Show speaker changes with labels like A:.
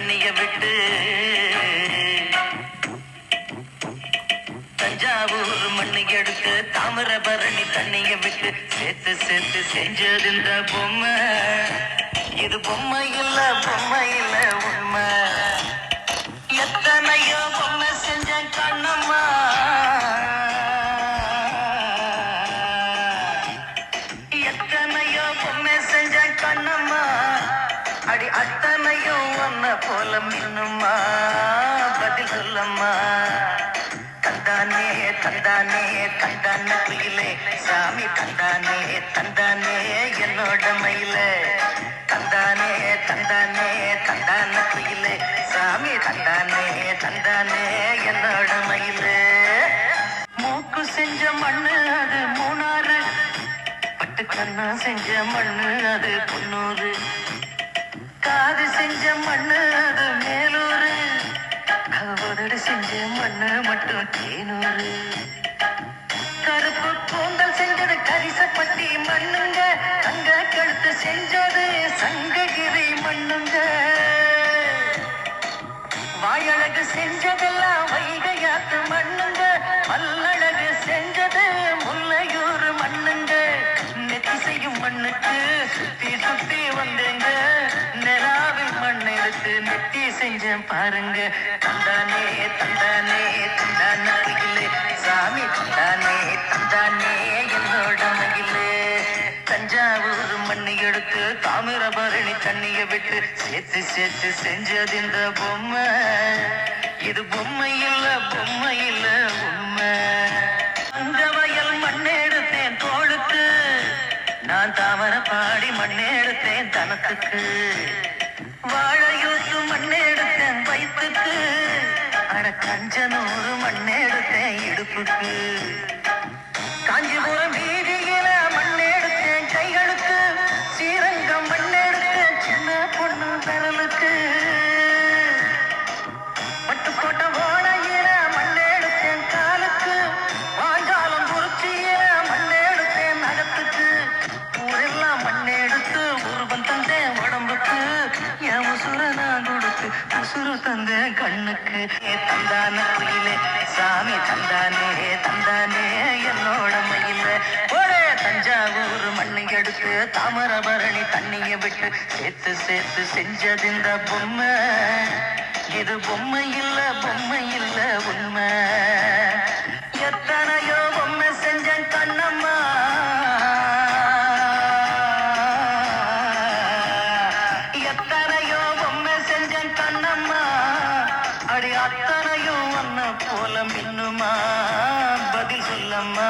A: தண்ணிய விட்டு தஞ்சாவூர் மண்ணை எடுத்து தாமிரபரணி தண்ணிய விட்டு சேர்த்து சேர்த்து செஞ்சது இந்த பொம்மை. இது பொம்மை இல்ல உண்மை. எத்தனையோ பொம்மை செஞ்ச கண்ணம்மா, எத்தனையோ பொம்மை செஞ்ச கண்ணம்மா. அடி அத்தனையும் ஒன்ன போல மின்னுமா, பதில் சொல்லம்மா. தந்தானே தந்தானே தந்தான குயிலே சாமி, தந்தானே தந்தானே என்னோட மயிலே. தந்தானே தந்தானே தந்தான குயிலே சாமி, தந்தானே தந்தானே என்னோட மயிலே. மூக்கு செஞ்ச மண்ணு அது மூணாறு, பட்டு கண்ணா செஞ்ச மண்ணு அது பொன்னூறு, காது செஞ்ச மண்ணு அது மேலூரு, கவடு செஞ்ச மண்ணு மட்டும் தேனூரு. கருப்பு கூந்தல் செஞ்சது கரிசப்பட்டி மண்ணுங்க, தங்க கழுத்து செஞ்சது சங்ககிரி மண்ணுங்க. வாயழகு செஞ்சதெல்லாம் வைகையாத்து மண்ணுங்க, பல்லழகு செஞ்சது முல்லையூர் மண்ணுங்க. நெத்தி செய்யும் மண்ணுக்கு சுத்தி சுத்தி வந்தேங்க, நிலாவில் மண் எடுத்து நெத்தி செஞ்சேன் பாருங்க. தந்தானே தந்தானே தந்தான மகிழே சாமி, தந்தானே தந்தானே என்னோட மகிழே. தஞ்சாவூர் மண்ணை எடுத்து தாமிரபரணி தண்ணிய விட்டு சேர்த்து சேர்த்து செஞ்சது இந்த பொம்மை. இது பொம்மை இல்ல உண்மை. அந்த வயல் மண்ணெடுத்தேன் தோளுக்கு, நான் தாமர பாடி மண்ணெடுத்தேன் தனத்துக்கு. வாழையூத்து மண்ணெடுத்தேன் வயிற்றுக்கு, அட கஞ்சனூறு மண்ணெடுத்தேன் இடுப்புக்கு. காஞ்சிபுரம் வீதியில மண்ணெடுத்தேன் கைகளுக்கு, ஸ்ரீரங்கம் மண்ணெடுத்தேன் சின்ன பொண்ணு விரலுக்கு. பட்டுக்கோட்டை ஓடையில மண்ணெடுத்தேன் காலுக்கு, வாஞ்சாலம் குறிச்சியில மண்ணெடுத்தேன் நகத்துக்கு. ஊரெல்லாம் மண்ணெடுத்து உருவம் தந்தேன் உடம்புக்கு, என் உசுர நான் கொடுத்து உசுறு தந்தேன் கண்ணுக்கு. தந்தான குயிலே சாமி, தந்தானே தந்தானே என்னோட மயில. ஒரே தஞ்சாவூர் மண்ணை எடுத்து தாமிரபரணி தண்ணிய விட்டு சேர்த்து சேர்த்து செஞ்சது இந்த பொம்மை. இது பொம்மை இல்ல உண்மை. எத்தனையோ பொம்மை செஞ்ச கண்ணம்மா, எத்தனையோ பொம்மை செஞ்ச கண்ணம்மா. அடி அத்தனையும் ஒன்ன போல மின்னுமா, பதில் சொல்லம்மா.